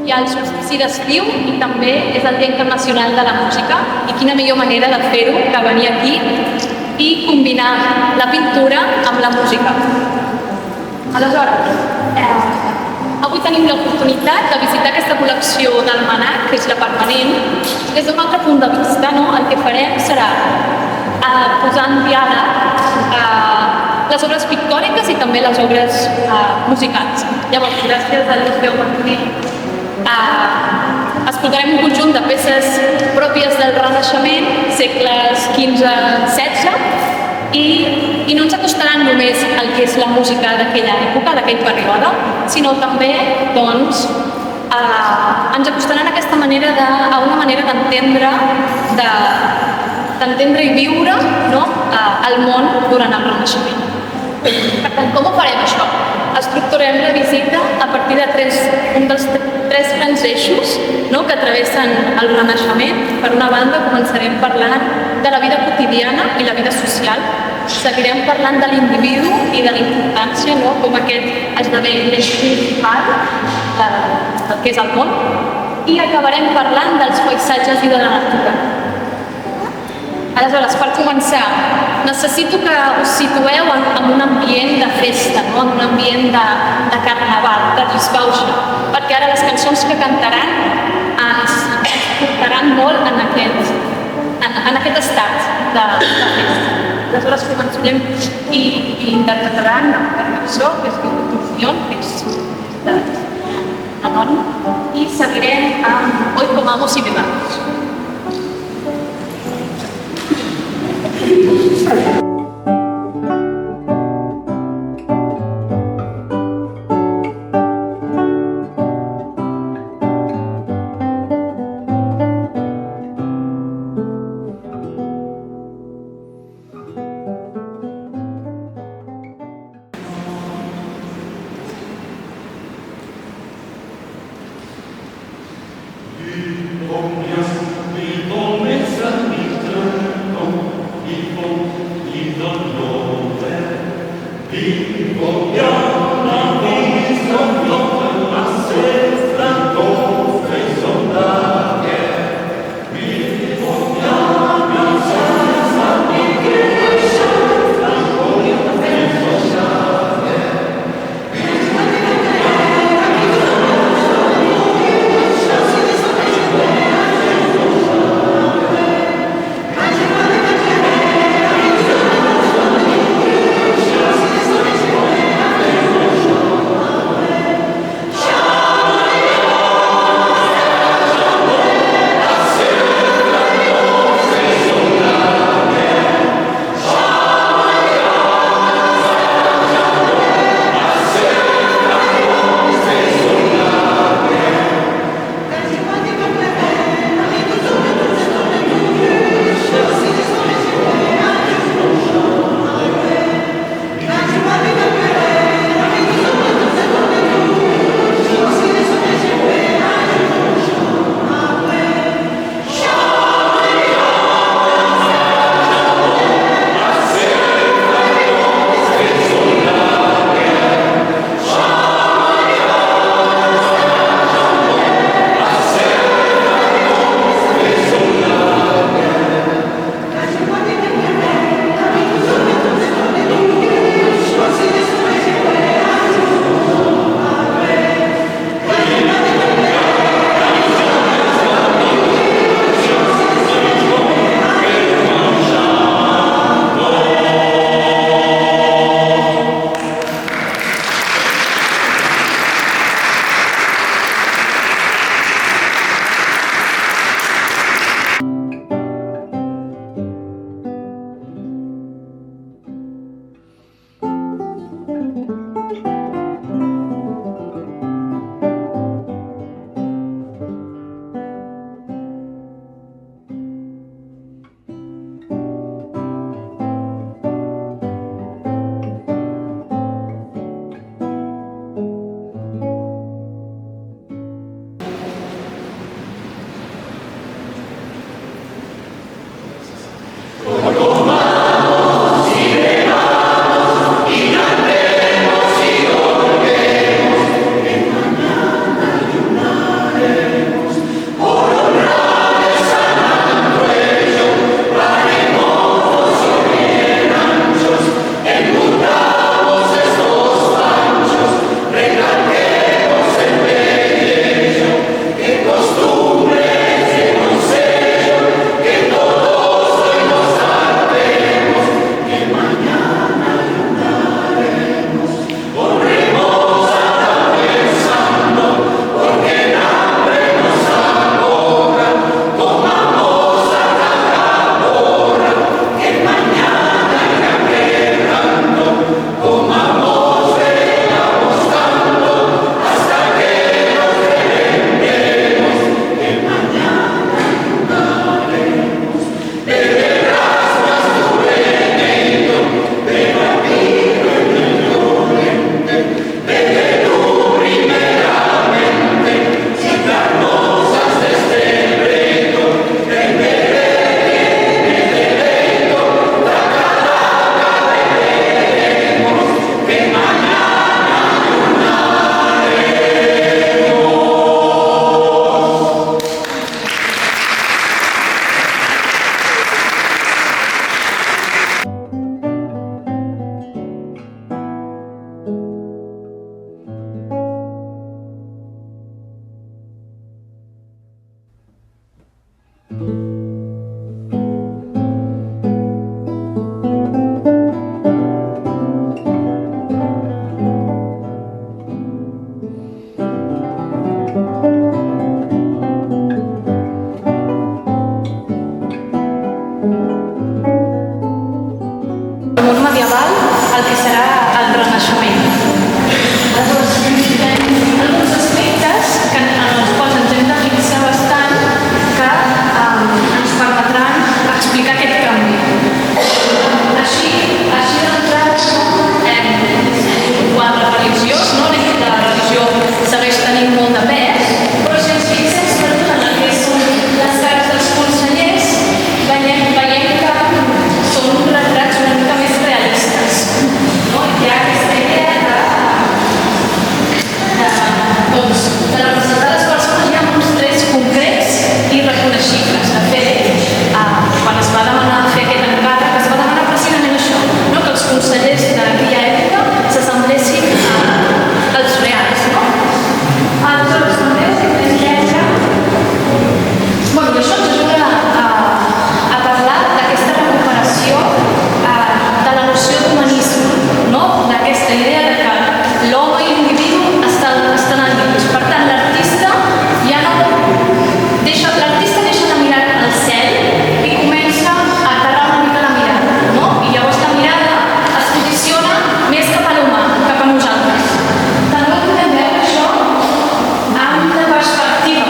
Hi ha el solstici d'estiu i també és el Dia Internacional de la Música, i quina millor manera de fer-ho que venir aquí i combinar la pintura amb la música. Aleshores, avui tenim l'oportunitat de visitar aquesta col·lecció d'Almanac, que és la permanent, des d'un altre punt de vista. El que farem serà posar en diàleg les obres pictòriques i també les obres musicals. Llavors, gràcies a l'Esteu Martínez, escoltarem un conjunt de peces pròpies del Renaixement, segles XV-XVI, i no ens acostaran només el que és la música d'aquella època, d'aquell període, sinó també ens acostaran a una manera d'entendre i viure el món durant el Renaixement. Per tant, com ho farem això? Estructurem la visita a partir de un dels tres grans eixos que travessen el Renaixement. Per una banda, començarem parlant de la vida quotidiana i la vida social. Seguirem parlant de l'individu i de la importància, com aquest esdevé l'eix principal del que és el món. I acabarem parlant dels paisatges i de la natura. Aleshores, per començar, necessito que us situeu en un ambient de festa, en un ambient de carnaval, de disbauxa, perquè ara les cançons que cantaran ens portaran molt en aquest estat de festa. Aleshores començarem i interpretaran una cançó que es diu Confusión, que és d'Anònim, i seguirem amb Hoy comamos y bebamos. món medieval el que serà el Renaixement. Aleshores, alguns aspectes en els quals ens hem de fixar bastant que ens permetran explicar aquest canvi. Així d'entrada, quan la religió, la religió segueix tenint molt de pes, però si ens fixem sobretot en el que són les cares dels consellers, veiem que són retrats una mica més realistes. Hi ha aquesta idea de representar les persones ja amb uns trets concrets i reconeixibles. De fet, quan es va demanar fer aquest encàrrec, es va demanar precisament això, que els consellers d'aquella època s'assemblessin als reals. Aleshores, també us podem veure... I això ens ajuda a parlar d'aquesta recuperació de la noció d'humanisme, d'aquesta idea de que l'home i l'individu estan alineats. Per tant, l'artista deixa de mirar al cel i comença a aterrar una mica la mirada, i llavors la mirada es posiciona més cap a l'humà, cap a nosaltres. També podem veure això amb la perspectiva.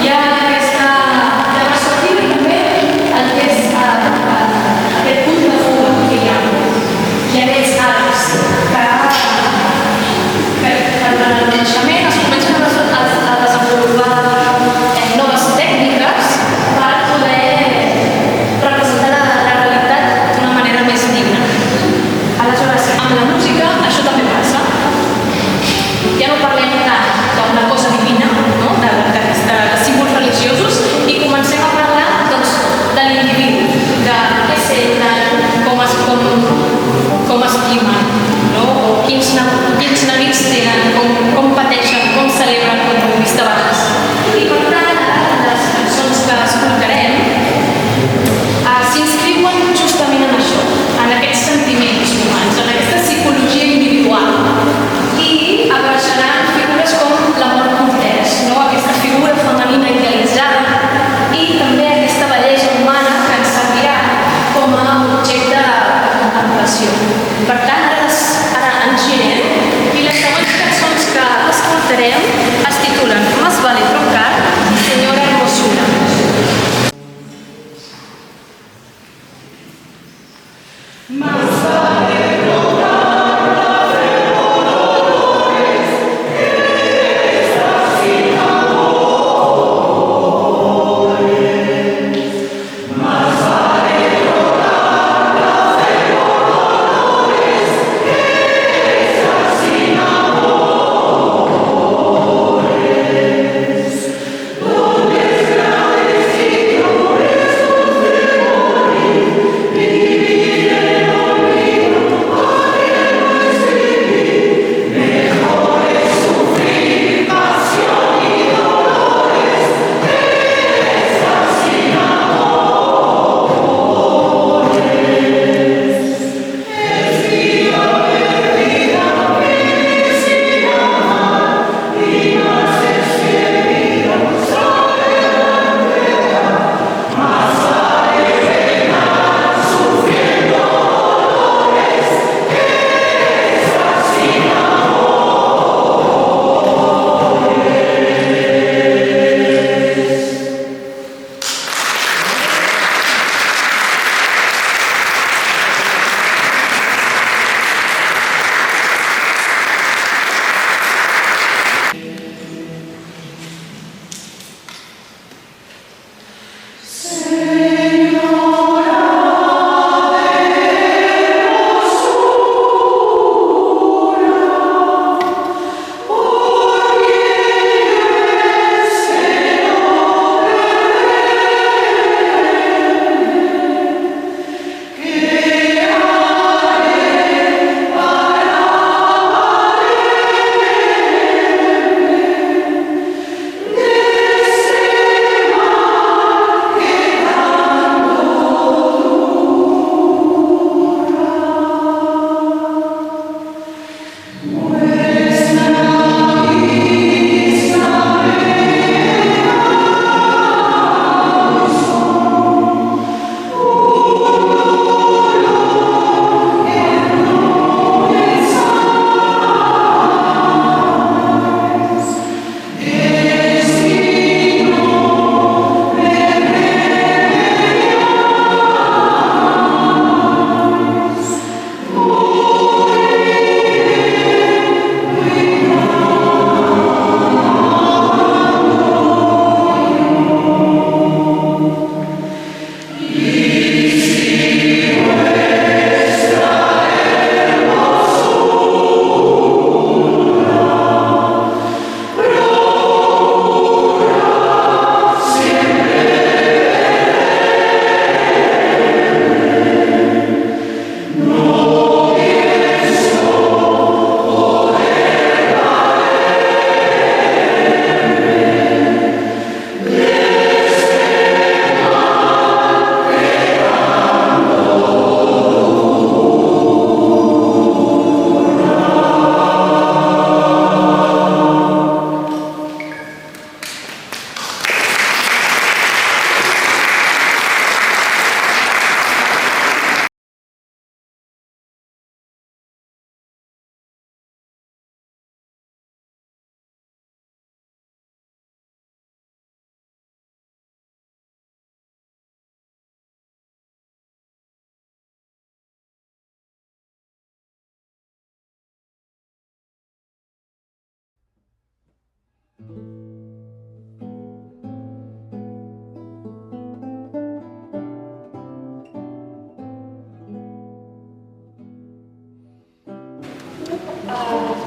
Hi ha aquesta perspectiva i també el que és aquest punt de fuga que hi ha. Hi ha aquests arcs que en el Renaixement es comencen a desenvolupar noves tècniques per poder representar la realitat d'una manera més digna. Aleshores, amb la música això també passa. Ja no parlem tant d'una cosa divina, de símbols religiosos, i comencem a parlar de l'individu, de què senten, com estimen, o quins neguits tenen, com pateixen, com celebren, com hem vist abans. I per tant, les cançons que escoltarem s'inscriuen justament en això, en aquests sentiments humans, en aquesta psicologia individual, i apareixeran figures com l'amor cortès, aquesta figura femenina idealitzada, i també aquesta bellesa humana que ens servirà com a objecte de contemplació. Per tant, ara ens girem i les següents cançons que escoltarem es titulen Más vale troncar, Señora Hermosura. Divide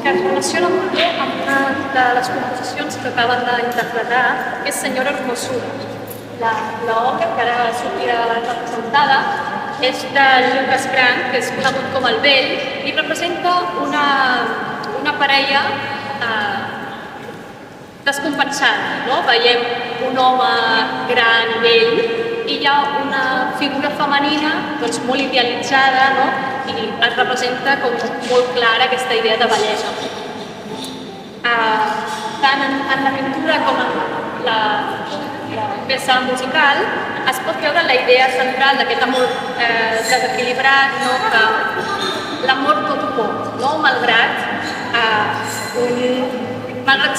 Que es relaciona molt bé amb una de les composicions que acaben d'interpretar, que és Senyora Hermosura. L'obra que ara sortirà representada és de Lucas Grant, que és conegut com el Vell, i representa una parella descompensada. No? Veiem un home gran i vell i hi ha una figura femenina doncs, molt idealitzada, no? I es representa com molt clara aquesta idea de bellesa. Tant en la pintura com en la peça musical es pot veure la idea central d'aquest amor desequilibrat, no? Que l'amor tot ho pot, no? malgrat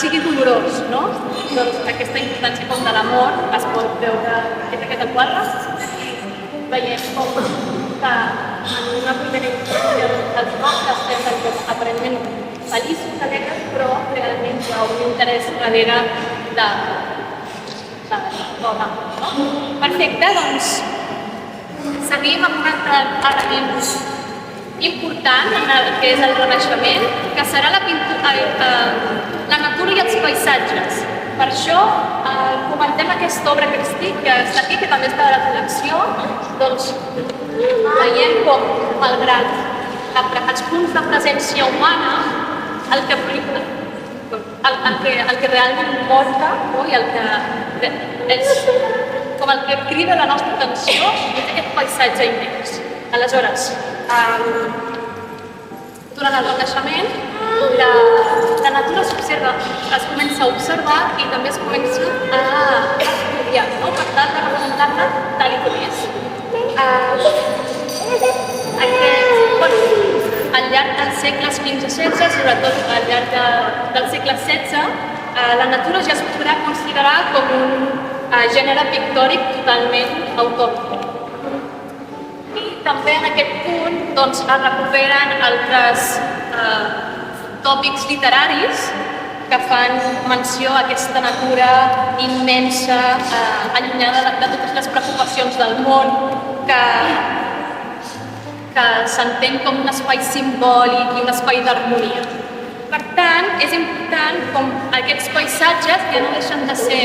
sigui dolorós, no? Doncs aquesta importància com de l'amor es pot veure en aquest quadre. Veiem com que en una primera instància els nostres semblen com aparentment feliços, alegres, però realment hi ha un interès darrere de la dona. Perfecte, doncs seguim amb un altre element important en el que és el Renaixement, que serà la natura i els paisatges. Per això comentem aquesta obra que estic, que està aquí, que també està a la col·lecció, doncs veiem com, malgrat els punts de presència humana, el que realment importa, no? I el que és com el que crida la nostra atenció és aquest paisatge immens. Aleshores, durant el Renaixement, la natura s'observa, es comença a observar i també es comença a estudiar, no? Per tal de representar-la tal i com és. Al llarg dels segles XV i XVI, sobretot al llarg del segle XVI, la natura ja es podrà considerar com un gènere pictòric totalment autònom. I també en aquest punt doncs, es recuperen altres tòpics literaris que fan menció a aquesta natura immensa, allunyada de totes les preocupacions del món, que s'entén com un espai simbòlic i un espai d'harmonia. Per tant, és important com aquests paisatges ja no deixen de ser,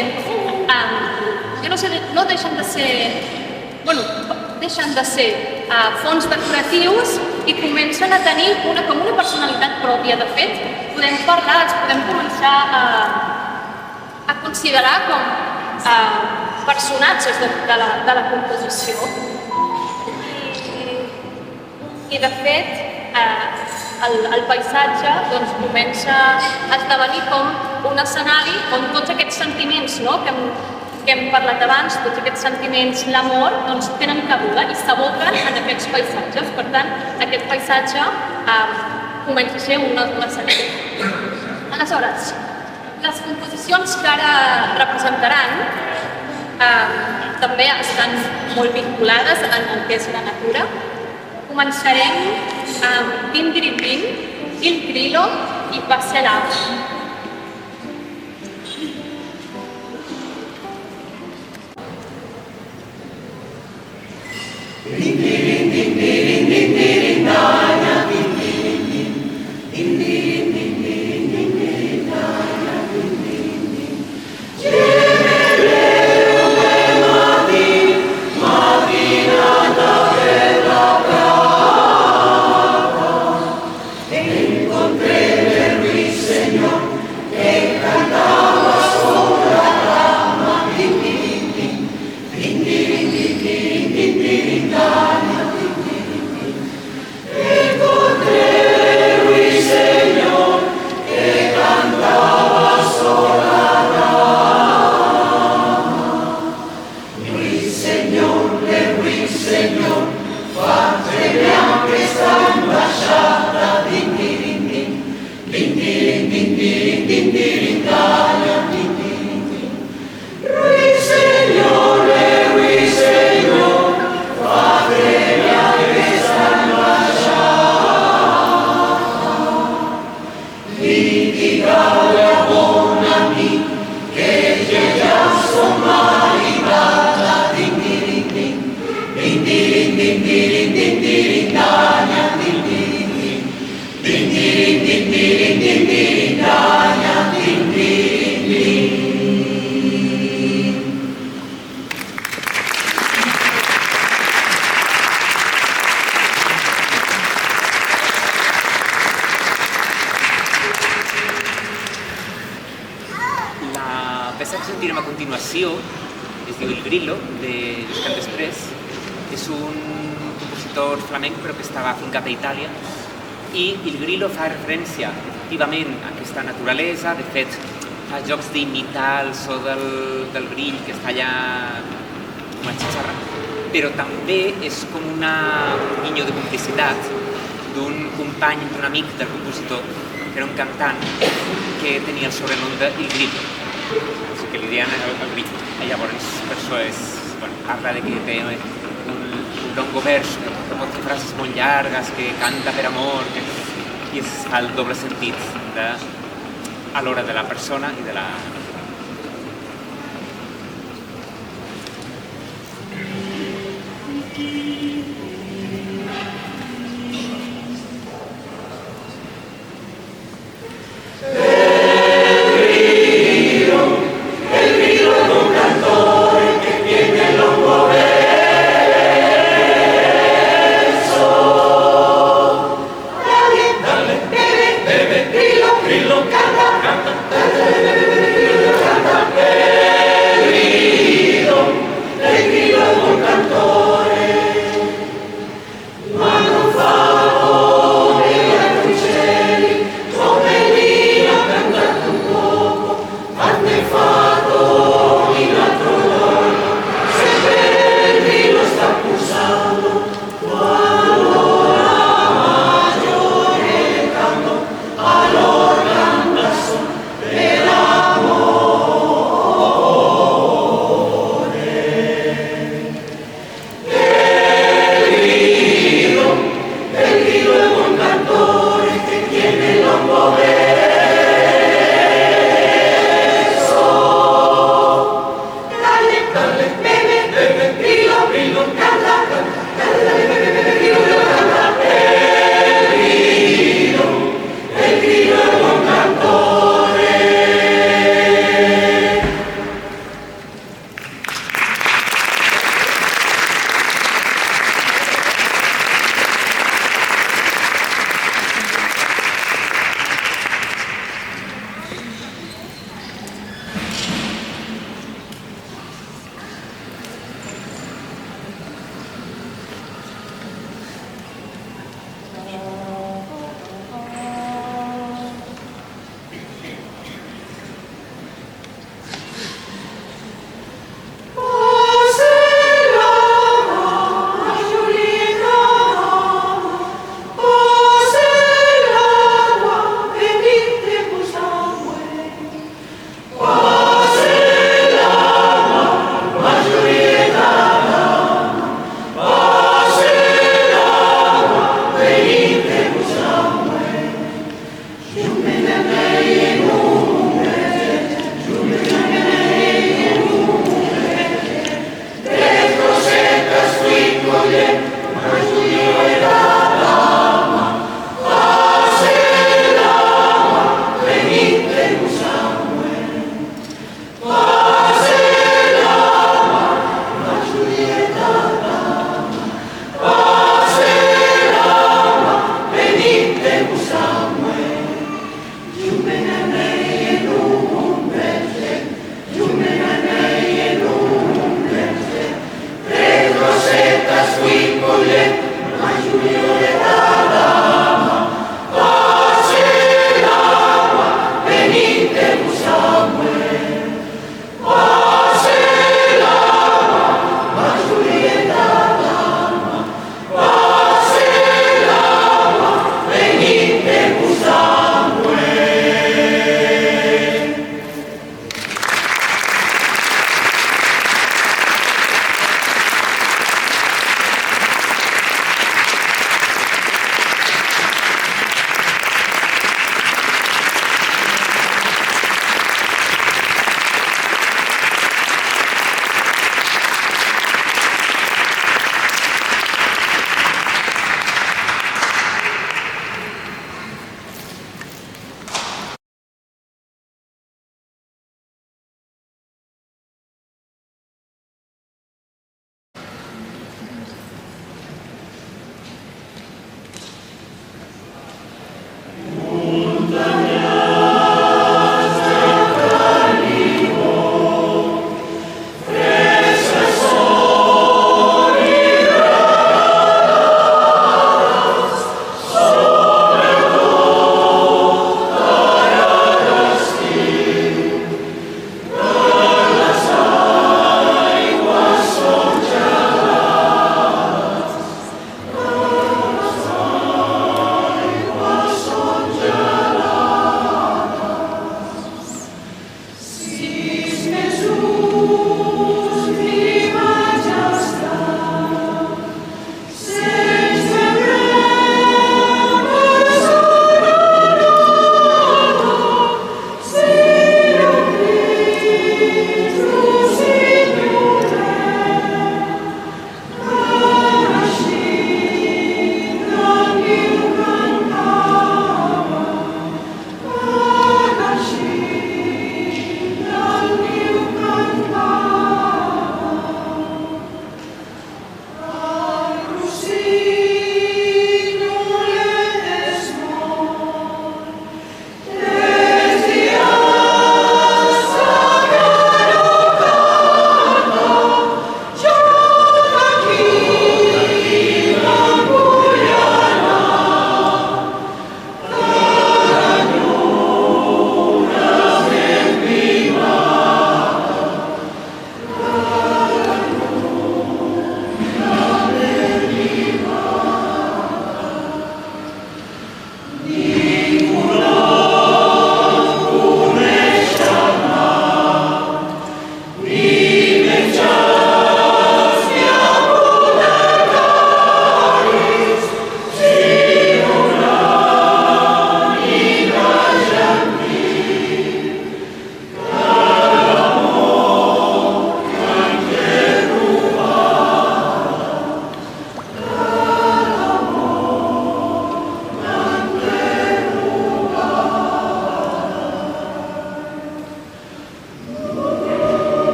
deixen de ser fons decoratius i comencen a tenir una personalitat pròpia. De fet, podem parlar, els podem començar a considerar com personatges de la composició. I de fet, el paisatge doncs, comença a esdevenir com un escenari on tots aquests sentiments, no? que hem parlat abans, tots aquests sentiments, l'amor, doncs, tenen cabuda i s'aboquen en aquests paisatges. Per tant, aquest paisatge comença a ser un escenari. Aleshores, les composicions que ara representaran també estan molt vinculades en el que és la natura. Començarem amb Tindiripin, Il Grillo i Passerà. Encontré en Luis, Señor. sentirem a continuació es diu Il Grillo, de Lluís Després. És un compositor flamenc però que estava afincat a Itàlia, i Il Grillo fa referència efectivament a aquesta naturalesa. De fet, fa jocs d'imitar el so del grill que està allà com a xixarra, però també és com un guinyo de complicitat d'un company, d'un amic del compositor, que era un cantant que tenia el sobrenom de Il Grillo, o sigui que li deien el grill. Llavors, per això parla de que té un longo vers, que pot fer frases molt llargues, que canta per amor, i és el doble sentit a l'hora de la persona i de la